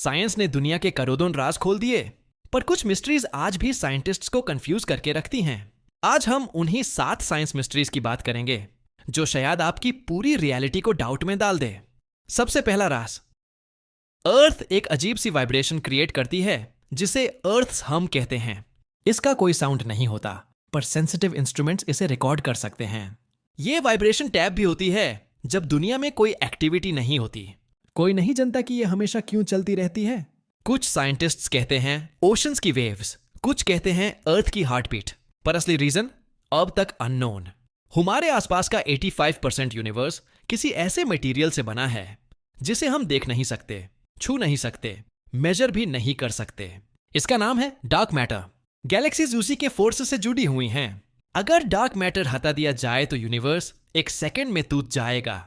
Science ने दुनिया के करोड़ों राज खोल दिए, पर कुछ मिस्ट्रीज आज भी साइंटिस्ट्स को कंफ्यूज करके रखती हैं। आज हम उन्हीं 7 साइंस मिस्ट्रीज की बात करेंगे जो शायद आपकी पूरी रियलिटी को डाउट में डाल दे। सबसे पहला राज, अर्थ एक अजीब सी वाइब्रेशन क्रिएट करती है जिसे अर्थ्स हम कहते हैं। इसका कोई साउंड नहीं होता, पर सेंसिटिव इंस्ट्रूमेंट्स इसे रिकॉर्ड कर सकते हैं। ये वाइब्रेशन टैप भी होती है जब दुनिया में कोई एक्टिविटी नहीं होती। कोई नहीं जानता कि ये हमेशा क्यों चलती रहती है। कुछ साइंटिस्ट्स कहते हैं ओशंस की वेव्स, कुछ कहते हैं अर्थ की हार्टबीट, पर असली रीजन अब तक अननोन। हमारे आसपास का 85% यूनिवर्स किसी ऐसे मटेरियल से बना है जिसे हम देख नहीं सकते, छू नहीं सकते, मेजर भी नहीं कर सकते। इसका नाम है डार्क मैटर। गैलेक्सीज उसी के फोर्स से जुड़ी हुई हैं। अगर डार्क मैटर हटा दिया जाए तो यूनिवर्स एक सेकंड में टूट जाएगा।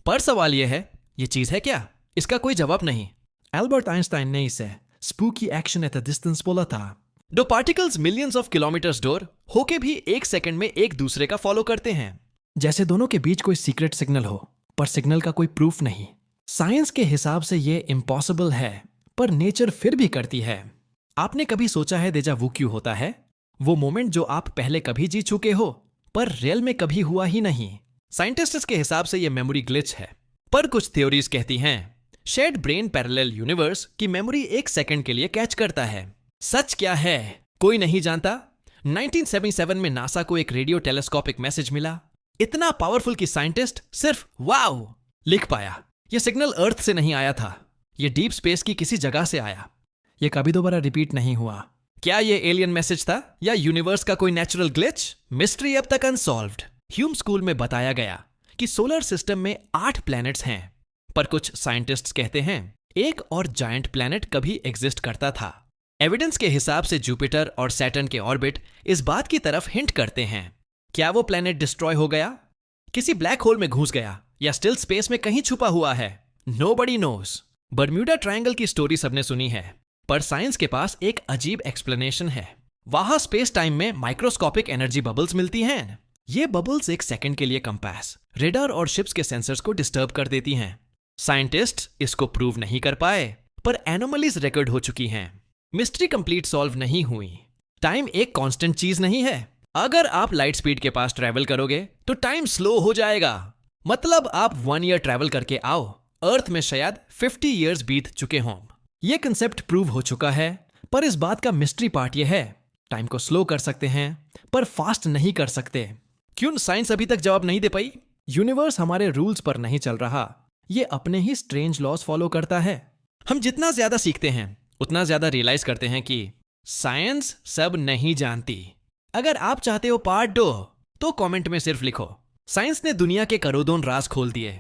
पर सवाल यह है, ये चीज है क्या? इसका कोई जवाब नहीं। एल्बर्ट आइंस्टाइन ने इसे spooky action at a distance बोला था। दो पार्टिकल्स मिलियंस ऑफ किलोमीटर्स दूर होके भी एक सेकंड में एक दूसरे का फॉलो करते हैं। जैसे दोनों के बीच कोई सीक्रेट सिग्नल हो, पर सिग्नल का कोई प्रूफ नहीं। साइंस के हिसाब से ये इम्पॉसिबल है, पर नेचर फिर भी करती है। आपने कभी सोचा है डेजा वू क्यों होता है? वो मोमेंट जो आप पहले कभी जी चुके हो, पर रियल में कभी हुआ ही नहीं। साइंटिस्ट्स के हिसाब से ये मेमोरी ग्लिच है, पर कुछ थ्योरीज कहती हैं शेयर्ड ब्रेन पैरेलल यूनिवर्स की मेमोरी एक सेकंड के लिए कैच करता है। सच क्या है कोई नहीं जानता। 1977 में नासा को एक रेडियो टेलीस्कोपिक मैसेज मिला, इतना पावरफुल कि साइंटिस्ट सिर्फ वाओ लिख पाया। यह सिग्नल अर्थ से नहीं आया था, यह डीप स्पेस की किसी जगह से आया। यह कभी दोबारा रिपीट नहीं हुआ। क्या यह एलियन मैसेज था या यूनिवर्स का कोई नेचुरल ग्लिच? मिस्ट्री अब तक अनसॉल्व्ड। ह्यूम स्कूल में बताया गया कि सोलर सिस्टम में 8 प्लैनेट्स हैं, पर कुछ साइंटिस्ट्स कहते हैं एक और जायंट प्लैनेट कभी एग्जिस्ट करता था। एविडेंस के हिसाब से जुपिटर और सैटर्न के ऑर्बिट इस बात की तरफ हिंट करते हैं। क्या वो प्लैनेट डिस्ट्रॉय हो गया, किसी ब्लैक होल में घुस गया, या स्टिल स्पेस में कहीं छुपा हुआ है? Nobody knows. बर्म्यूडा ट्रायंगल की स्टोरी सबने सुनी है, पर साइंस के पास एक अजीब एक्सप्लेनेशन है। वहां स्पेस टाइम में माइक्रोस्कोपिक एनर्जी बबल्स मिलती हैं। ये बबल्स एक सेकंड के लिए कंपास, रेडार और शिप्स के सेंसर्स को डिस्टर्ब कर देती हैं। साइंटिस्ट इसको प्रूव नहीं कर पाए, पर एनोमलीज रिकॉर्ड हो चुकी हैं। मिस्ट्री कंप्लीट सॉल्व नहीं हुई। टाइम एक कांस्टेंट चीज नहीं है। अगर आप लाइट स्पीड के पास ट्रैवल करोगे तो टाइम स्लो हो जाएगा। मतलब आप 1 ईयर ट्रैवल करके आओ, अर्थ में शायद 50 ईयर्स बीत चुके हों। यह कंसेप्ट प्रूव हो चुका है, पर इस बात का मिस्ट्री पार्ट यह है टाइम को स्लो कर सकते हैं, पर फास्ट नहीं कर सकते। क्यों साइंस अभी तक जवाब नहीं दे पाई? यूनिवर्स हमारे रूल्स पर नहीं चल रहा, ये अपने ही स्ट्रेंज लॉस फॉलो करता है। हम जितना ज्यादा सीखते हैं उतना ज्यादा रियलाइज करते हैं कि साइंस सब नहीं जानती। अगर आप चाहते हो पार्ट 2 तो कमेंट में सिर्फ लिखो साइंस ने दुनिया के करोड़ों राज खोल दिए,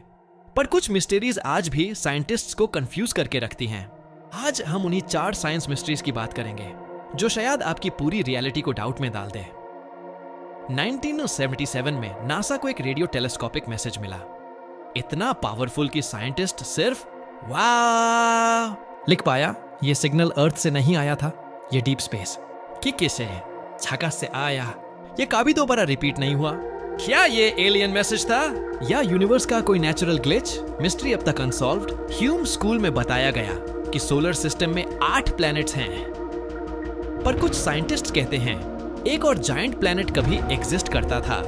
पर कुछ मिस्टीरीज आज भी साइंटिस्ट्स को कंफ्यूज करके रखती हैं। आज हम उन्हीं 4 साइंस मिस्ट्रीज की बात करेंगे जो शायद आपकी पूरी रियलिटी को डाउट में डाल दे। 1977 में नासा को एक रेडियो टेलीस्कोपिक मैसेज मिला, इतना पावरफुल कि साइंटिस्ट सिर्फ वाह लिख पाया। ये सिग्नल अर्थ से नहीं आया था, ये डीप स्पेस की किसे झकास से आया। ये कभी दोबारा रिपीट नहीं हुआ। क्या ये एलियन मैसेज था या यूनिवर्स का कोई नेचुरल ग्लिच? मिस्ट्री अब तक अनसॉल्व्ड। ह्यूम स्कूल में बताया गया कि सोलर सिस्टम में 8 प्लैनेट्स हैं, पर कुछ साइंटिस्ट्स कहते हैं एक और जायंट प्लैनेट कभी एग्जिस्ट करता था।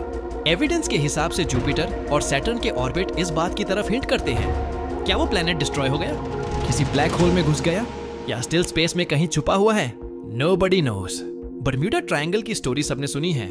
एविडेंस के हिसाब से जुपिटर और सैटर्न के ऑर्बिट इस बात की तरफ हिंट करते हैं। क्या वो प्लैनेट डिस्ट्रॉय हो गया, किसी ब्लैक होल में घुस गया, या स्टिल स्पेस में कहीं छुपा हुआ है? Nobody knows. बर्म्यूडा ट्रायंगल की स्टोरी सबने सुनी है,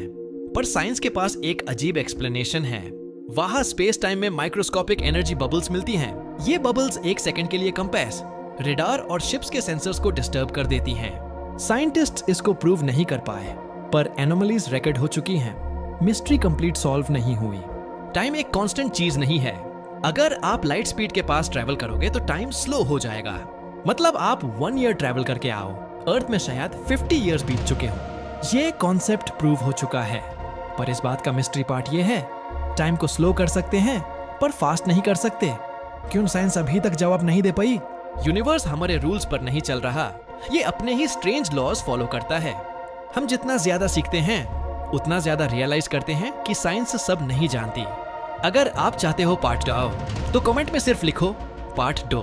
पर साइंस के पास एक अजीब एक्सप्लेनेशन है। वहां स्पेस टाइम में माइक्रोस्कोपिक एनर्जी बबल्स मिलती हैं। ये बबल्स एक सेकंड के लिए कंपास, रेडार और शिप्स के सेंसर्स को डिस्टर्ब कर देती हैं। साइंटिस्ट्स इसको प्रूव नहीं कर पाए, पर एनोमलीज रिकॉर्ड हो चुकी हैं। मिस्ट्री कंप्लीट सॉल्व नहीं हुई। टाइम एक कांस्टेंट चीज नहीं है। अगर आप लाइट स्पीड के पास ट्रैवल करोगे तो टाइम स्लो हो जाएगा। मतलब आप 1 ईयर ट्रैवल करके आओ, अर्थ में शायद 50 ईयर्स बीत चुके हों। ये कॉन्सेप्ट प्रूव हो चुका है, पर इस बात का मिस्ट्री पार्ट ये है टाइम को स्लो कर सकते हैं, पर फास्ट नहीं कर सकते। क्यों साइंस अभी तक जवाब नहीं दे पाई? यूनिवर्स हमारे रूल्स पर नहीं चल रहा, ये अपने ही स्ट्रेंज लॉज फॉलो करता है। हम जितना ज्यादा सीखते हैं उतना ज्यादा रियलाइज करते हैं कि साइंस सब नहीं जानती। अगर आप चाहते हो पार्ट 2 तो कमेंट में सिर्फ लिखो पार्ट 2।